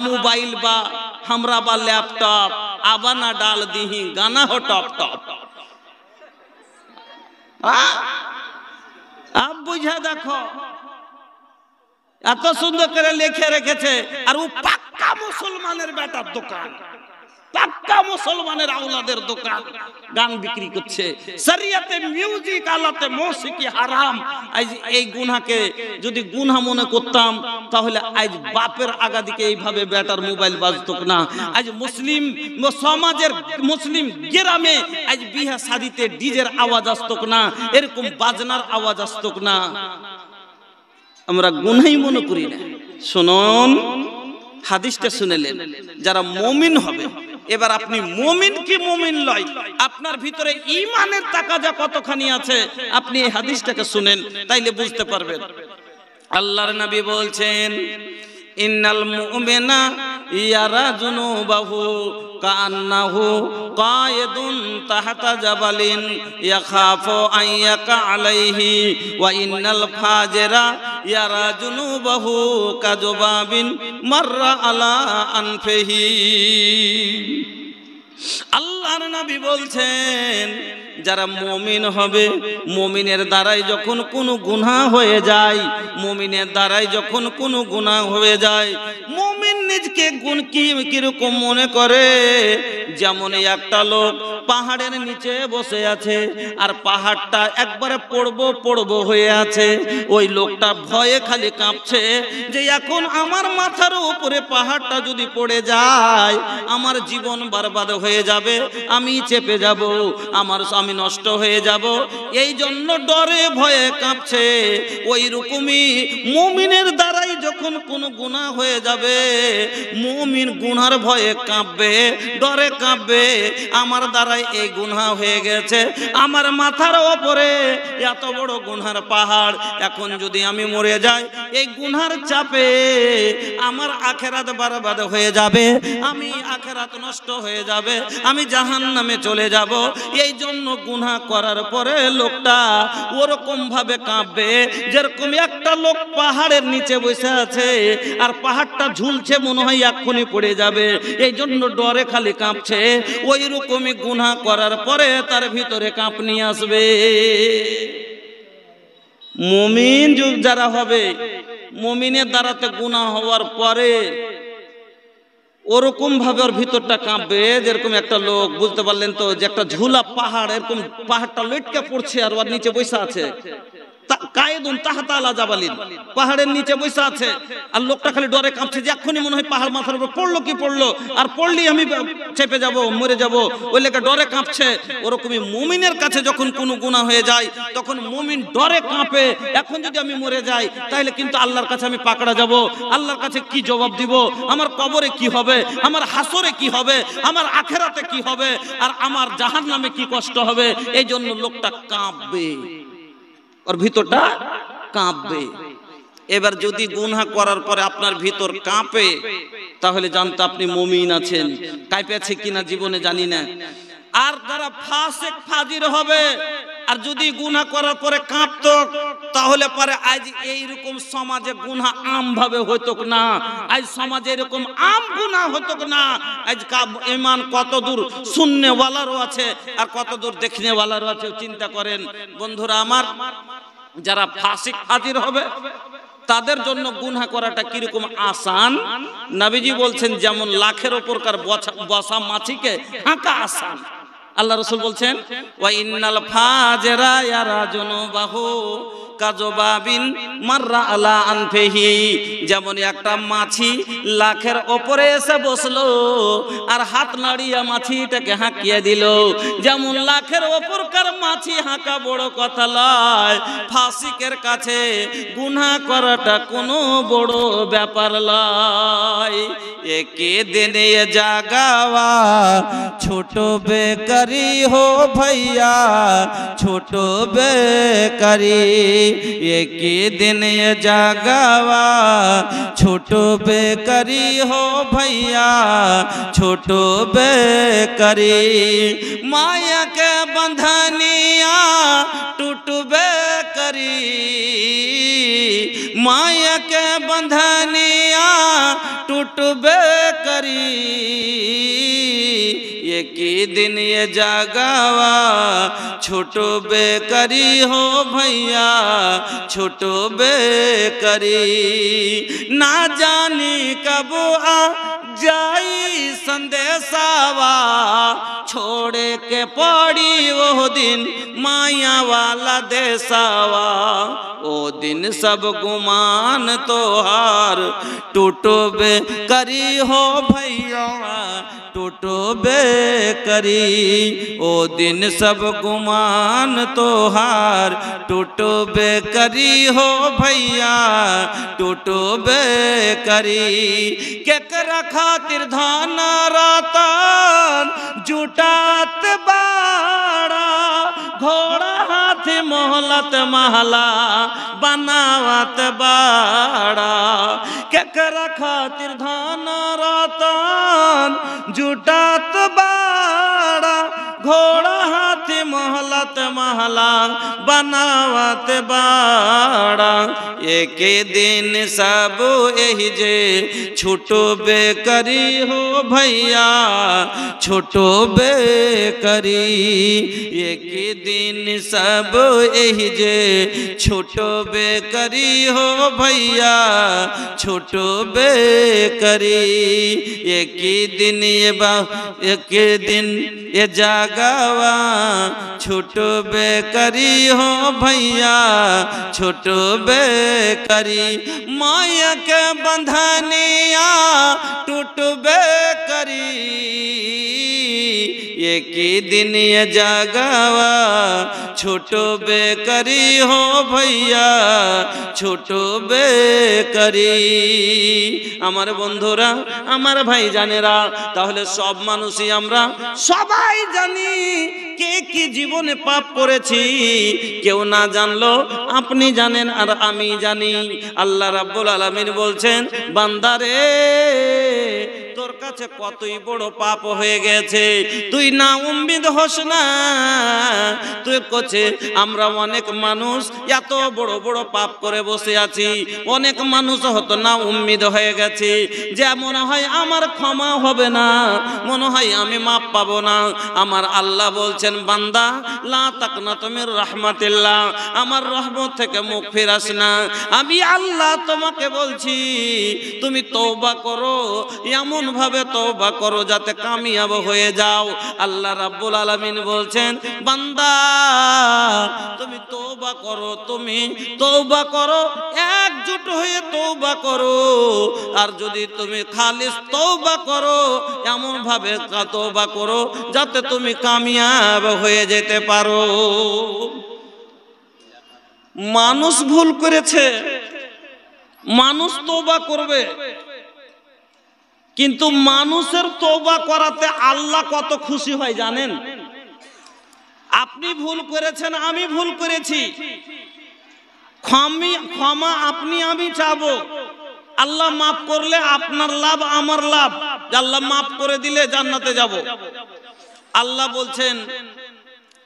Mobile बा हमरा बा लैपटॉप आबा ना डाल दीही गाना हो टॉप टॉप अब बुझा देखो এত সুন্দর করে লিখে রেখেছে আর ও পাক্কা মুসলমানের বেটার দোকান পাক্কা মুসলমানের আওলাদের দোকান গান বিক্রি করছে শরিয়তে মিউজিক আলাতে মৌসিকি হারাম আজ এই গুনাহকে যদি গুনাহ মনে করতাম তাহলে আজ বাপের আগা দিকে এইভাবে বেটার মোবাইল বাজতো না আজ মুসলিম সমাজের মুসলিম গ্রামে আজ বিয়ে শাদিতে ডিজের আওয়াজ আসতো না এরকম বাজনার আওয়াজ আসতো না আমরা গুনাহই মনে করি না শুনুন হাদিসটা শুনেলেন যারা মুমিন হবে এবার আপনি মুমিন কি মুমিন লয় আপনার ভিতরে ঈমানের তাকাজা কতখানি আছে আপনি এই হাদিসটাকে শুনেন তাইলে বুঝতে পারবেন আল্লাহর নবী বলছেন ইন্নাল মুমিনা ইয়ারা যুনুবাহু কান্নাহু কায়েদুন তাহতা জাবালিন ইয়াখাফু আন ইয়াকা আলাইহি ওয়া ইন্নাল ফাজিরা ইয়ারা যুনুবাহু কাযুবাবিন মাররা আলা আনফিহি আল্লাহর নবী বলছেন যারা মুমিন হবে মুমিনের দ্বারাই যখন কোনো গুনাহ হয়ে যায় মুমিনের দ্বারাই যখন কোনো গুনাহ হয়ে যায় মুমিন নিজকে কিরকম মনে করে যেমন একটা লোক পাহাড়ের নিচে বসে আছে আর পাহাড়টা একবারে পড়বো হয়ে আছে ওই লোকটা ভয়ে খালি কাঁপছে যে এখন আমার মাথার উপরে পাহাড়টা যদি পড়ে যায় আমার জীবন বরবাদ হয়ে যাবে আমি চেপে যাব আমার আমি নষ্ট হয়ে যাব এই জন্য ডরে ভয়ে কাঁপছে ওই রকমই মুমিনের দ্বারাই যখন কোনো গুনাহ হয়ে যাবে মুমিন গুনার ভয়ে কাঁপবে ডরে কাঁপবে আমার দ্বারাই এই গুনাহ হয়ে গেছে আমার মাথার উপরে এত বড় গুনার পাহাড় এখন যদি আমি মরে যাই এই গুনার চাপে আমার আখিরাত বরবাদ হয়ে যাবে আমি আখিরাত নষ্ট হয়ে যাবে আমি জাহান্নামে চলে যাব এই জন্য গুনাহ করার পরে লোকটা ওরকম ভাবে কাঁপবে যেরকম একটা লোক পাহাড়ের নিচে বসে আছে আর পাহাড়টা ঝুলছে মনে হয় এক্ষুনি পড়ে যাবে এই জন্য ডরে খালি কাঁপছে ওই রকমই গুনাহ করার পরে তার ভিতরে কাঁপনি আসবে মুমিন যারা হবে মুমিনের দ্বারাতে গুনাহ হওয়ার পরে ওরকম ভাবে ওর ভিতরটা কাঁপবে যেরকম একটা লোক বুঝতে পারলেন তো যে একটা ঝুলা পাহাড় এরকম পাহাড়টা লটকে পড়ছে আর ওর নিচে বসে আছে কায়েদুন তাহতা আলা জাবালিন পাহাড়ের নিচে বসে আছে আর লোকটা খালি ডরে কাঁপছে যে এক্ষুনি মনে হয় পাহাড় মাথার উপর পড়লো কি পড়লো আর পড়লি আমি চেপে যাব মরে যাব ওই লেগে ডরে কাঁপছে ওরকমই মুমিনের কাছে যখন কোনো গুনাহ হয়ে যায় তখন মুমিন ডরে কাঁপে এখন যদি আমি মরে যাই তাহলে কিন্তু আল্লাহর কাছে আমি পাকড়া যাব আল্লাহর কাছে কি জবাব দিব আমার কবরে কি হবে আমার হাসরে কি হবে আমার আখিরাতে কি হবে আর আমার জাহান্নামে কি কষ্ট হবে এই জন্য লোকটা কাঁপবে ওর ভিতরটা কাঁপবে এবার যদি গুনাহ করার পরে আপনার ভিতর কাঁপে তাহলে জানতে আপনি মুমিন আছেন কাঁপেছে কিনা জীবনে জানি না আর যারা ফাসিক ফাজির হবে আর যদি গুনাহ করার পরে কাঁপতো তাহলে পরে আজ এই রকম সমাজে গুনাহ আম ভাবে হতো না আজ সমাজে এরকম আম গুনাহ হতো না আজ ঈমান কত দূর শুননে ওয়ালারও আছে আর কত দূর দেখনে ওয়ালারও আছে চিন্তা করেন বন্ধুরা আমার যারা ফাসিক ফাজির হবে তাদের জন্য গুনাহ করাটা কিরকম আসান নবীজি বলছেন যেমন লাখের উপরকার বসা মাছিকে হাঁকা আসান আল্লাহ রাসূল বলছেন ওয়া ইন্নাল ফাজিরা ইয়ারা যুনুবাহু কাযুবাবিন মাররা আলা আনফিহি যেমন একটা মাছি লাখের উপরে এসে বসলো আর হাত নাড়িয়ে মাছিটাকে হাঁকিয়ে দিল যেমন লাখের উপরকার মাছি হাঁকা বড় কথা লয় ফাসিকের কাছে গুনাহ করাটা কোনো বড় ব্যাপার লয় একে দিনে জাগাওয়া ছোট বেকারি হো ভাইয়া ছোট বেকারি एक दिन ये जागावा छोटो बेकरी हो भैया छोटो बेकरी माया के बंधनिया टूट बेकरी माया के बंधनिया टूटबे करी एक ही दिन ये जागावा छूटबे करी हो भैया छूटबे करी ना जानी कब आ जाई संदेशावा छोड़े के पड़ी वो दिन माया वाला देसावा ओ दिन सब गुमान तोहार टूटबे करी हो भैया टूटबे करी ओ दिन सब गुमान तोहार टूटबे करी हो भैया टूटबे करी केकरा खातिर धन रतन जुटात बाड़ा घोड़ा हाथी मोहलत महला बनावत बाड़ा केकरा खातिर धन रतन जुटात बाड़ा घोड़ा हाथी मोहलत महला बनावत बाड़ा एक दिन सब एही जे छूटबे करी हो भैया छूटबे करी एक दिन सब एही जे छूटबे करी हो भैया छूटबे करी एक दिन एक दिन ये जागावा छूटबे करी हो भैया छूटबे करी माया के बंधनिया टूटबे करी एक ही दिन ये जागावा छूटबे करी हो भैया छूटबे करी আমার বন্ধুরা আমার ভাই জানেরা তাহলে সব মানুষই আমরা সবাই জানি কে কি জীবনে পাপ করেছি কেউ না জানলো আপনি জানেন আর আমি জানি আল্লাহ রাব্বুল আলামিন বলছেন বান্দারে তোর কাছে কতই বড় পাপ হয়ে গেছে তুই না উম্মিদ হোস না তুই কোছে আমরা অনেক মানুষ এত বড় বড় পাপ করে বসে আছি অনেক মানুষ হতো না উম্মিদ হয়ে গেছে যে মনে হয় আমার ক্ষমা হবে না মনে হয় আমি মাপ পাবো না আমার আল্লাহ বলছেন বান্দা লা তাকনাতু মির রাহমাতিল্লাহ আমার রহমত থেকে মুখ ফিরাস না আমি আল্লাহ তোমাকে বলছি তুমি তওবা করো এমন ভাবে তওবা করো যাতে কামিয়াব হয়ে যাও আল্লাহ রাব্বুল আলামিন বলছেন বান্দা তুমি তওবা করো একজোট হয়ে তওবা করো আর যদি তুমি খালিস তওবা করো এমন ভাবে তওবা করো যাতে তুমি কামিয়াব হয়ে যেতে পারো মানুষ ভুল করেছে মানুষ তওবা করবে কিন্তু মানুষের তওবা করাতে আল্লাহ কত খুশি হয় জানেন আপনি ভুল করেছেন আমি ভুল করেছি ক্ষমা আপনি আমি চাবো আল্লাহ মাফ করলে আপনার লাভ আমার লাভ আল্লাহ মাফ করে দিলে জান্নাতে যাব আল্লাহ বলছেন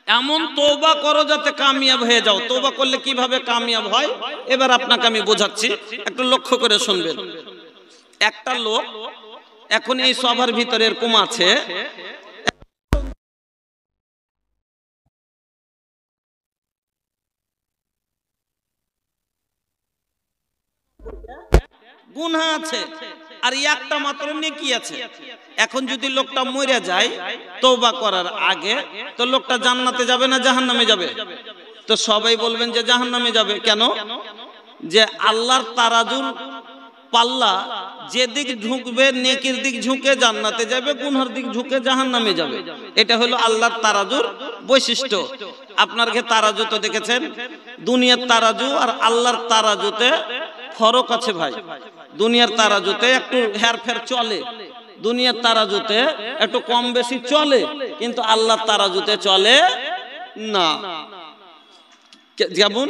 এমন তওবা করো যাতে কামিয়াব হয়ে যাও তওবা করলে কিভাবে কামিয়াব হয় এবার আপনাকে আমি বোঝাচ্ছি একটু লক্ষ্য করে শুনবেন একটা লোক এখন এই সবার ভিতরে এরকম আছে গুনাহ আছে আর একটা মাত্র নেকি আছে এখন যদি লোকটা মরে যায় তওবা করার আগে তো লোকটা জান্নাতে যাবে না জাহান্নামে যাবে তো সবাই বলবেন যে জাহান্নামে যাবে কেন যে আল্লাহর তারাজুর পাল্লা যেদিক ঝুঁকবে নেকির দিক ঝুঁকে জান্নাতে যাবে গুনহার দিক ঝুঁকে জাহান্নামে যাবে এটা হলো আল্লাহর তারাজুর বৈশিষ্ট্য আপনার কি তারাজু তো দেখেছেন দুনিয়ার তারাজু আর আল্লাহর তারাজুতে ফরক আছে ভাই দুনিয়ার তারাজুতে একটু হেরফের চলে দুনিয়ার তারাজুতে একটু কম বেশি চলে কিন্তু আল্লাহর তারাজুতে চলে না যেমন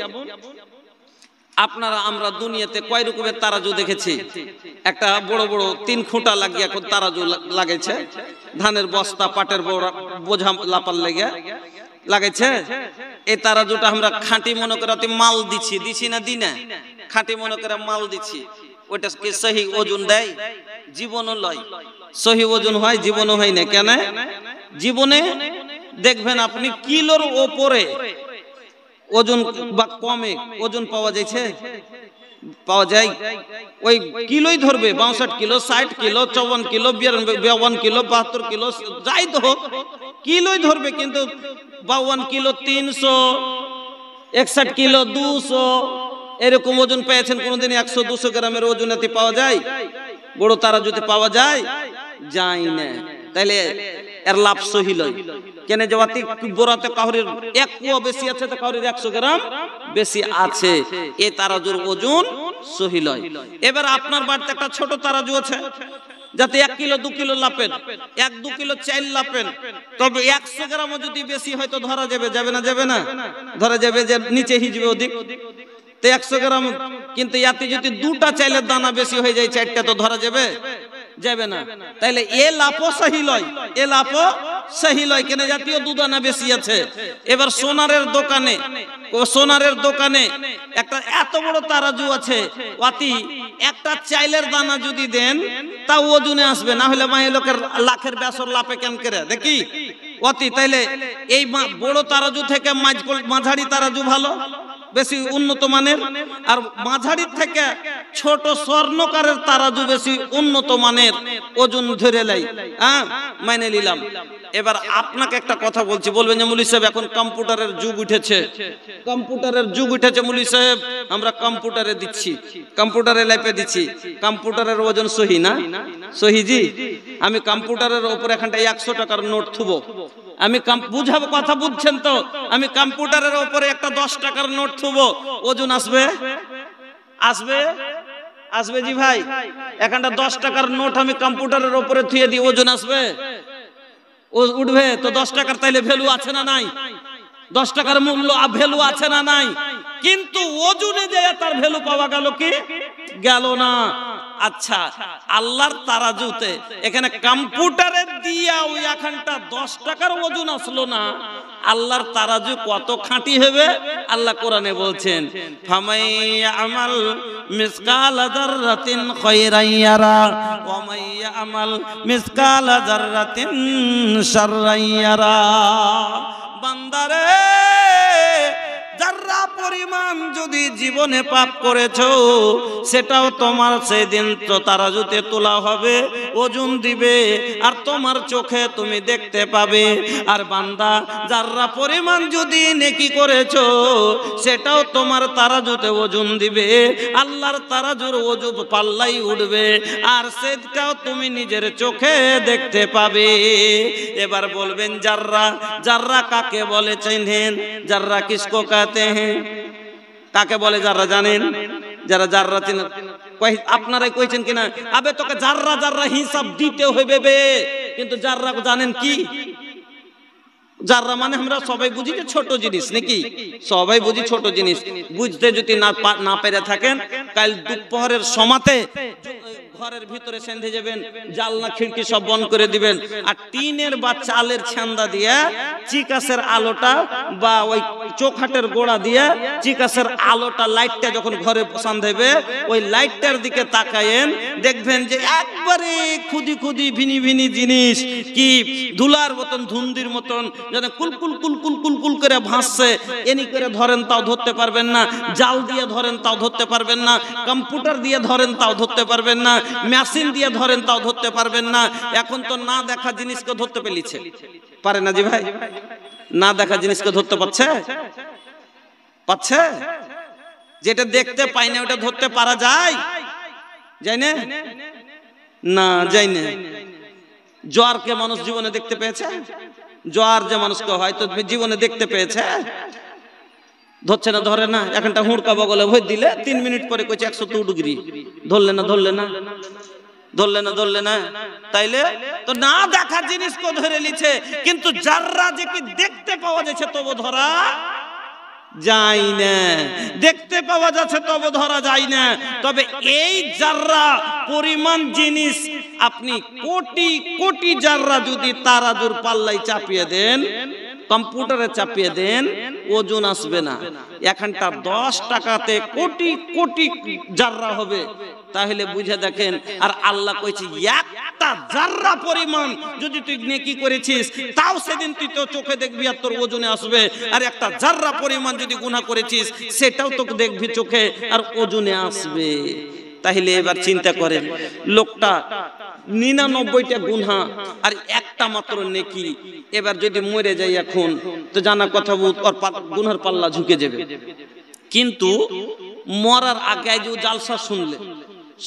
আপনারা আমরা দুনিয়াতে কয় রকমের তারাজু দেখেছি একটা বড় বড় 3 খুঁটা লাগিয়ে এখন তারাজু লাগাইছে ধানের বস্তা পাটের বোঝা লাপার লেগে লাগাইছে এই তারাজুটা আমরা খাঁটি মনে করে মাল দিছি না দিনা খাঁটি মনে করে মাল দিচ্ছি, ওইটা কি সহি ওজন দেয়? জীবনও লয়, সহি ওজন হয়, জীবনও হয় না। কেন? জীবনে দেখবেন আপনি কিলোর ওপরে ওজন বা কমে ওজন পাওয়া যাচ্ছে, পাওয়া যায়? ওই কিলোই ধরবে, 62 kilo, 60 kilo, 54 kilo, 52 kilo, 72 kilo, যাই তো হোক কিলোই ধরবে। কিন্তু 52 কিলো, 361 কিলো, 200 এরকম ওজন পেয়েছেন কোনদিন? 100-200 গ্রামের ওজনেতে পাওয়া যায়? বড় তারাজুতে পাওয়া যায়? যায় না। তাইলে এর লাভ সহি লয়। কেন? যে অতি বড়তে কাহরির 1 কুয়া বেশি আছে, তো কাহরির 100 গ্রাম বেশি আছে, এই তারাজুর ওজন সহি লয়। এবার আপনার বাড়িতে একটা ছোট তারাজু আছে, যাতে 1 কিলো 2 কিলো লাপেন, 1-2 কিলো চাইল লাপেন, তবে 100 গ্রামও যদি বেশি হয় তো ধরা যাবে? যাবে না? যাবে না? ধরা যাবে যে নিচে হিজবে ওদিক, তো 100 গ্রাম। কিন্তু ইয়াতে যদি 2টা চাইলের দানা বেশি হয়ে যায়, 4টা, তো ধরা যাবে? যাবে না। তাইলে এ লাপও সহি লয়, এ লাপও সহি লয়। কেন? জাতীয় 2 দানা বেশি আছে। এবার সোনারের দোকানে একটা এত বড় তারাজু আছে, অতি একটা চাইলের দানা যদি দেন তা ওজনে আসবে না, হলে মাই লোকের লাখের বেসর লাপে কেন করে দেখি অতি। তাইলে এই বড় তারাজু থেকে মাঝারি তারাজু ভালো, বেশি উন্নত মানের, আর মাঝারির থেকে ছোট স্বর্ণকারের তারাজু বেশি উন্নত মানের, ওজন ধরে লাই। হ্যাঁ, মেনে নিলাম। এবার আপনাকে একটা কথা বলছি, বলবেন যে মুলি সাহেব এখন কম্পিউটারের যুগ উঠেছে, কম্পিউটারের যুগ উঠেছে মুলি সাহেব, আমরা কম্পিউটারে দিচ্ছি, কম্পিউটারে লাইপে দিচ্ছি, কম্পিউটারের ওজন সহি না? সহি জি। আমি কম্পিউটারের উপর এখানটা 100 টাকার নোট থুবো, আমি বুঝাবো, কথা বুঝছেন তো? আমি কম্পিউটারের উপরে একটা 10 টাকার নোট থুবো, ওজন আসবে? আসবে? আসবে জি ভাই। এখানটা 10 টাকার নোট আমি কম্পিউটারের উপরে থুয়ে দিই, ওজন আসবে? ও উঠবে তো? 10 টাকার তাইলে ভ্যালু আছে না নাই? 10 টাকার মূল্য ভ্যালু আছে না নাই? কিন্তু ওজনে যে তার ভ্যালু পাওয়া গেল কি? গেল না। আচ্ছা, আল্লাহর তারাজুতে এখানে কম্পিউটারে দিয়া ওই এখানটা 10 টাকার ওজন আসলো না, আল্লাহর তারাজু কত খাঁটি হবে? আল্লাহ কোরআনে বলছেন, ফামাইয়া আমাল মিসকাল যাররাতিন খায়রান ইয়ারা ওয়া মাইয়া আমাল মিসকাল যাররাতিন শাররান ইয়ারা। বান্দারে, যারা পরিমাণ যদি জীবনে পাপ করেছো, সেটাও তোমার সেদিন তো তারাজুতে তোলা হবে, ওজন দিবে, আর তোমার চোখে তুমি দেখতে পাবে। আর বান্দা, যারা পরিমাণ যদি নেকি করেছো, সেটাও তোমার তারাজুতে ওজন দিবে, আল্লাহর তারাজুর ওজন পাল্লাই উঠবে, আর সেটাও তুমি নিজের চোখে দেখতে পাবে। এবার বলবেন জাররা, জাররা কাকে বলে চেনেন? জাররা কিসকো कहते हैं? কাকে বলে জাররা জানেন? যারা জাররা চিনেন আপনারাই কইছেন কিনা? আবে তোকে জাররা জাররা হিসাব দিতে হইবে বে। কিন্তু জাররা জানেন কি? জাররা মানে আমরা সবাই বুঝি যে ছোট জিনিস, নাকি? সবাই বুঝি ছোট জিনিস। বুঝতে যদি না পেরে থাকেন, কাল দুপুরের সমাতে ঘরের ভিতরে সেন্ধে যাবেন, জানলা খিড়কি সব বন্ধ করে দিবেন, আর টিনের বা চালের ছান্দা দিয়ে চিকাসের আলোটা বা ওই চোখাটের গোড়া দিয়ে চিকাসের আলোটা, লাইটটা যখন ঘরে সান্ধাইবে, ওই লাইটটার দিকে তাকায়েন, দেখবেন যে একবারে খুদি খুদি ভিনি ভিনি জিনিস, কি ধুলার মতন, ধুন্দির মতন, যেন কুলকুল কুলকুল কুলকুল করে ভাসছে। এনি করে ধরেন তাও ধরতে পারবেন না, জাল দিয়ে ধরেন তাও ধরতে পারবেন না, কম্পিউটার দিয়ে ধরেন তাও ধরতে পারবেন না, মেশিন দিয়ে ধরেন তাও ধরতে পারবেন না। এখন তো না দেখা জিনিসকে ধরতে পেলিছে, পারে না জি ভাই? না দেখা জিনিসকে ধরতে পারছে? পাচ্ছে? যেটা দেখতে পাই না ওটা ধরতে পারা যায়? যায় না? না, যায় না। জ্বরকে মানুষ জীবনে দেখতে পেয়েছে? জ্বর যে মানুষকে হয়তো জীবনে দেখতে পেয়েছে, ধরছে না, ধরে না। এখানটা হুড়কা বগলে ভয় দিলে 3 মিনিট পরে কইছে 102 ডিগ্রি, ধরলে না, ধরলে না, ধরলে না, ধরলে না। তাইলে তো না দেখা জিনিসকে ধরে লিছে, কিন্তু জাররা যে কি দেখতে পাওয়া যাচ্ছে তবু ধরা যায় না, দেখতে পাওয়া যাচ্ছে তবু ধরা যায় না। তবে এই জাররা পরিমাণ জিনিস আপনি কোটি কোটি জাররা যদি তারাজুর পাল্লাই চাপিয়ে দেন, কম্পিউটারে চাপিয়ে দেন, ওজন আসবে না। এখানটা 10 টাকাতে কোটি কোটি জাররা হবে, তাহলে বুঝে দেখেন। আর আল্লাহ কইছে একটা জাররা পরিমাণ যদি তুই নেকি করেছিস, তাও সেদিন তুই তো চোখে দেখবি আর তোর ওজনে আসবে। আর একটা জাররা পরিমাণ যদি গুনাহ করেছিস, সেটাও তো দেখবি চোখে আর ওজনে আসবে। তাহলে এবার চিন্তা করেন, লোকটা 99টা গুনাহ আর একটা মাত্র নেকি। এবার যদি মরে যায় এখন, তো জানা কথা ওর গুনার পাল্লা ঝুঁকে যাবে। কিন্তু মরার আগে যে জালসা শুনলে,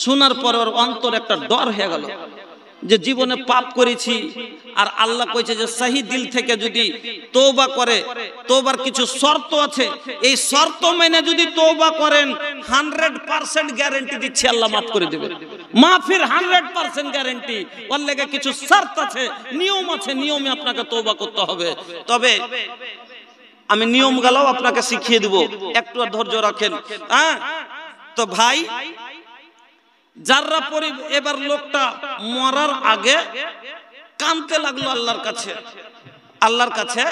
শোনার পর ওর অন্তর একটা ডর হয়ে গেল যে জীবনে পাপ করেছি। আর আল্লাহ কইছে যে সহি দিল থেকে যদি তওবা করে, তওবার কিছু শর্ত আছে, এই শর্ত মেনে যদি তওবা করেন 100% গ্যারান্টি দিচ্ছি আল্লাহ মাফ করে দেবে। মাফির 100% গ্যারান্টি। ওর লেগে কিছু শর্ত আছে, নিয়ম আছে, নিয়মে আপনাকে তওবা করতে হবে। তবে আমি নিয়মগুলো আপনাকে শিখিয়ে দেব, একটু ধৈর্য রাখেন। হ্যাঁ, তো ভাই জাররা পরি, এবার লোকটা মরার আগে কাঁদতে লাগলো আল্লাহর কাছে। আল্লাহর কাছে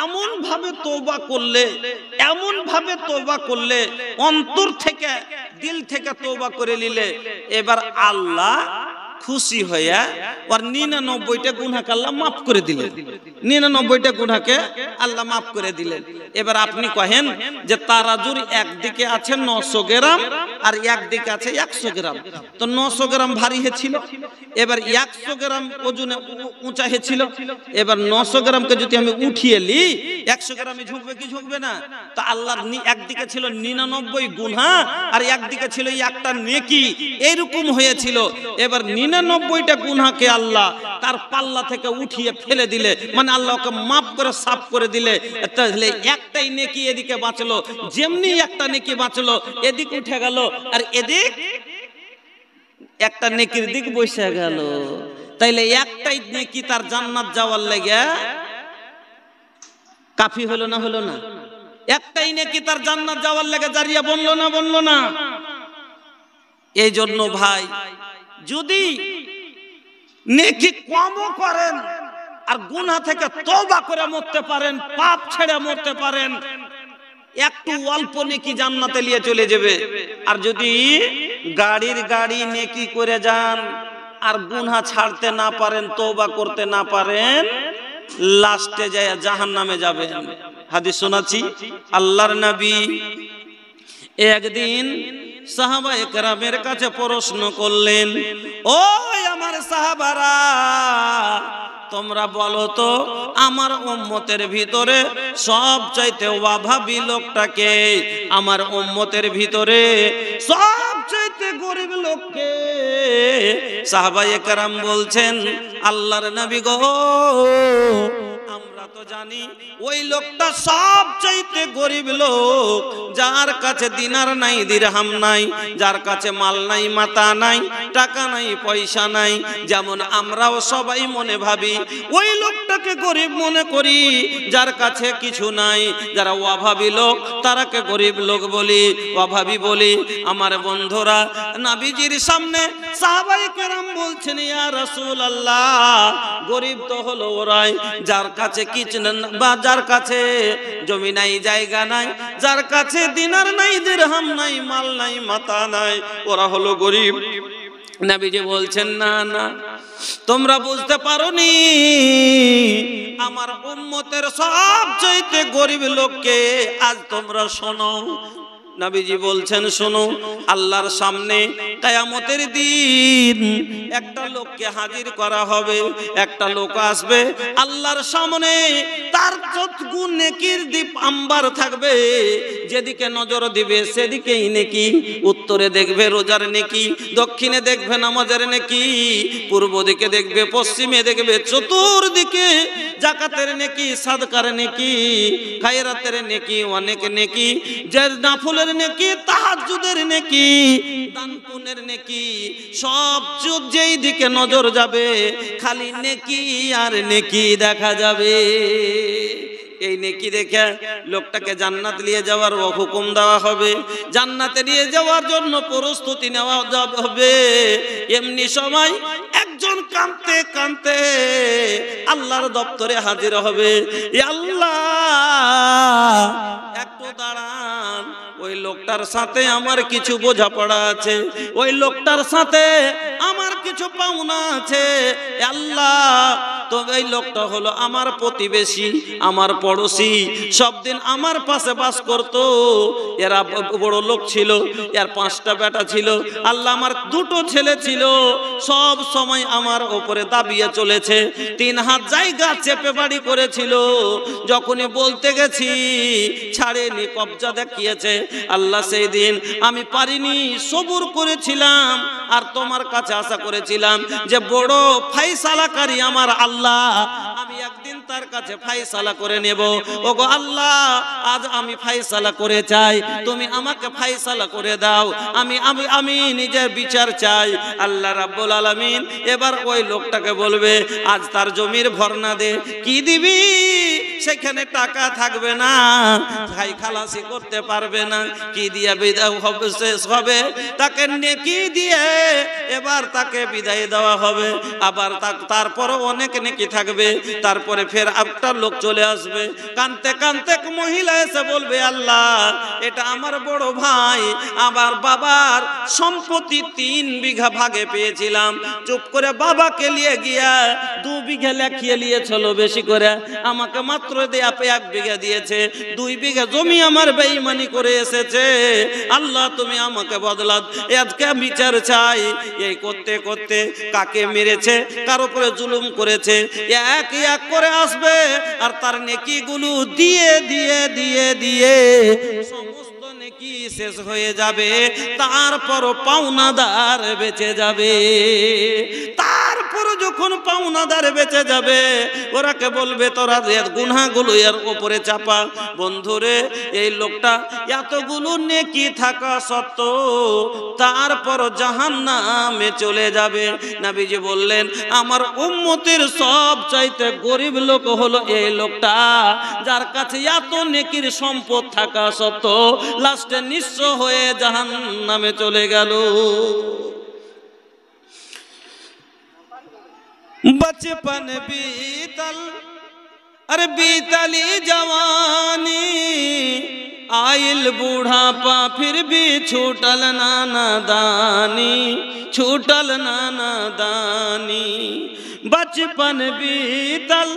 এমন ভাবে তওবা করলে, এমন ভাবে তওবা করলে, অন্তর থেকে দিল থেকে তওবা করে নিলে, এবার আল্লাহ খুশি হইয়া ওর 99টা গুনাহকে আল্লাহ মাফ করে দিলেন। 99টা গুনাহকে আল্লাহ মাফ করে দিলেন। এবার আপনি কহেন যে তারাজুর একদিকে আছে 900 গ্রাম আর একদিকে আছে 100 গ্রাম, তো 900 গ্রাম ভারী হয়েছিল, এবার 100 গ্রাম ওজনে উঁচা হয়েছিল। এবার 900 গ্রামকে যদি আমি উঠিয়ে লি, 100 গ্রামে ঝুঁকবে কি ঝুঁকবে না? তো আল্লাহর একদিকে ছিল 99 গুনাহ আর একদিকে ছিল একটা নেকি, এইরকম হয়েছিল। এবার 99টা গুনাহকে আল্লাহ তার পাল্লা থেকে উঠিয়ে ফেলে দিলে, মানে আল্লাহকে মাফ করে সাফ করে দিলে। তাহলে একটাই নেকি এদিকে বাঁচলো, যেমনি একটা নেকি বাঁচলো এদিক উঠে গেল, আর এদিক একটা নেকির দিক বসে গেল। তাইলে একটাই নেকি তার জান্নাত যাওয়ার লাগে কাফি হলো না? হলো না? একটাই নেকি তার জান্নাত যাওয়ার লাগে জারিয়া বনলো না? বনলো না? এই জন্য ভাই, যদি নেকি কমও করেন আর গুনাহ থেকে তওবা করে মরতে পারেন, পাপ ছেড়ে মরতে পারেন, একটু অল্প নেকি জান্নাতে নিয়ে চলে যাবে। আর যদি গাড়ির গাড়ি নেকি করে যান আর গুনাহ ছাড়তে না পারেন, তওবা করতে না পারেন, লাস্টে যায় জাহান্নামে যাবেন। হাদিস শোনাচ্ছি, আল্লাহর নবী একদিন সাহাবায়ে কেরামের কাছে প্রশ্ন করলেন, ও আমার সাহাবারা, তোমরা বলো তো আমার উম্মতের ভিতরে সবচাইতে অভাবী লোকটাকে? আমার উম্মতের ভিতরে সবচাইতে গরিব লোককে? সাহাবায়ে কেরাম বলছেন, আল্লাহর নবী গো, আমরা তো জানি ওই লোকটা সবচাইতে গরিব লোক, যার কাছে দিনার নাই, দিরহাম নাই, যার কাছে মাল নাই, মাতা নাই, টাকা নাই, পয়সা নাই। যেমন আমরাও সবাই মনে ভাবি ওই লোকটাকে গরিব মনে করি, যার কাছে কিছু নাই। যারা অভাবী লোক তারাকে গরিব লোক বলি, অভাবী বলি। আমার বন্ধুরা, নবীজির সামনে সাহাবায়ে কেরাম বলছেন, ইয়া রাসূলুল্লাহ, গরিব তো হলো ওরাই যার কাছে কিছু বা যার কাছে জমি নাই, জায়গা নাই, যার কাছে দিনার নাই, দিরহাম নাই, মাল নাই, মাতা নাই, ওরা হলো গরিব। নবীজি বলছেন, না না, তোমরা বুঝতে পারোনি, আমার উম্মতের সবচাইতে গরিব লোককে আজ তোমরা শোনো। নবীজি বলছেন, শোনো, আল্লাহর সামনে কিয়ামতের দিন একটা লোককে হাজির করা হবে। একটা লোক আসবে আল্লাহর সামনে, তার যতটুকু নেকির দীপ আম্বার থাকবে, যেদিকে নজর দিবে সেদিকেই নেকি। উত্তরে দেখবে রোজার নেকি, দক্ষিণে দেখবে নামাজের নেকি, পূর্ব দিকে দেখবে, পশ্চিমে দেখবে, চতুর্দিকে যাকাতের নেকি, সাদকার নেকি, খায়রাতের নেকি, অনেক নেকি, যে নাফলের নেকি, তাহাজ্জুদের নেকি, দান পুণ্যের নেকি, সব চোখ যেই দিকে নজর যাবে খালি নেকি আর নেকি দেখা যাবে। এই নেকি দেখে লোকটাকে জান্নাত নিয়ে যাওয়ার হুকুম দেওয়া হবে, জান্নাতে নিয়ে যাওয়ার জন্য প্রস্তুতি নেওয়া হবে। এমনি সময় একজন কাঁদতে কাঁদতে আল্লাহ আল্লাহর দপ্তরে হাজির হবে। আল্লাহ একটু দাঁড়ান, ওই লোকটার সাথে আমার কিছু বোঝাপড়া আছে, ওই লোকটার সাথে আমার কিছু পাওনা আছে। আল্লাহ তো এই লোকটা হলো আমার প্রতিবেশী, আমার পড়োশি, সব দিন আমার পাশে বাস করতো। এরা বড় লোক ছিল, এর 5টা বেটা ছিল। আল্লাহ আমার 2টো ছেলে ছিল, সব সময় আমার উপরে দাবিয়ে চলেছে। 3 হাত জায়গা চেপে বাড়ি করেছিল, যখনই বলতে গেছি ছাড়েনি, কবজা দেখিয়েছে। আল্লাহ সেই দিন আমি পারিনি, সবুর করেছিলাম, আর তোমার কাছে আশা করেছিলাম যে বড় ফায়সালাকারী আমার আল্লাহ, আমি একদিন তার কাছে ফায়সালা করে নেব। ওগো আল্লাহ, আজ আমি ফায়সালা করে চাই, তুমি আমাকে ফায়সালা করে দাও, আমি নিজের বিচার চাই। আল্লাহ রাব্বুল আলামিন এবার ওই লোকটাকে বলবে, আজ তার জমির ভরনা দে। কি দিবি? সেখানে টাকা থাকবে না, খাই খালাসি করতে পারবে না। কি দিয়ে বিদায় হবে? শেষ হবে তাকে নেকি দিয়ে এবার তাকে বিদায় দেওয়া হবে। আবার তারপরও অনেক নেকি থাকবে। তারপরে ফের একটা লোক চলে আসবে, কানতে কানতে মহিলা এসে বলবে, আল্লাহ এটা আমার বড় ভাই, আবার বাবার সম্পত্তি 3 বিঘা ভাগে পেয়েছিলাম, চুপ করে বাবাকে নিয়ে গিয়া 2 বিঘা লেখিয়ে নিয়েছিল বেশি করে, আমাকে মাত্র 1 বিঘা দিয়েছে, 2 বিঘা জমি আমার বেঈমানি করে এসেছে। আল্লাহ তুমি আমাকে বদলা, আজকে বিচার চাই। এই করতে করতে কাকে মেরেছে, কার উপরে জুলুম করেছে, এক এক করে আসবে, আর তার নেকিগুলো দিয়ে দিয়ে দিয়ে দিয়ে সমস্ত নেকি শেষ হয়ে যাবে। তারপর পাওনাদার বেঁচে যাবে। তারপর যখন পাওনাদার বেঁচে যাবে, ওরাকে বলবে তোরা গুনাহগুলো এর উপরে চাপা। বন্ধুরে, এই লোকটা এতগুলো নেকি থাকা সত্ত্বেও তারপর জাহান্নামে চলে যাবে। নবীজি বললেন, আমার উম্মতের সব চাইতে গরিব লোক হলো এই লোকটা, যার কাছে এত নেকির সম্পদ থাকা সত্ত্বেও লাস্টে নিঃস্ব হয়ে জাহান্নামে চলে গেল। बचपन बीतल, अरे बीतली जवानी, आइल बूढ़ापा फिर भी छूटल नाना दानी, छूटल नाना दानी। बचपन बीतल,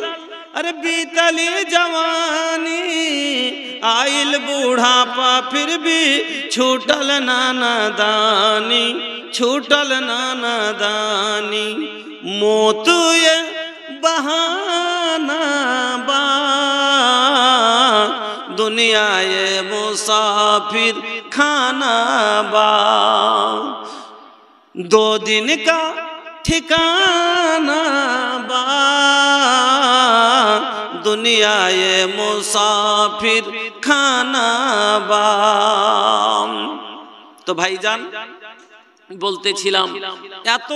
अरे बीतली जवानी, आइल बूढ़ापा फिर भी छूटल नाना दानी, छूटल नाना दानी। मौत ये बहाना बा, दुनिया ये मुसाफिर खाना बा, 2 दिन का ठिकाना बा, दुनिया ये मुसाफिर खाना बा। तो भाईजान বলতেছিলাম, এত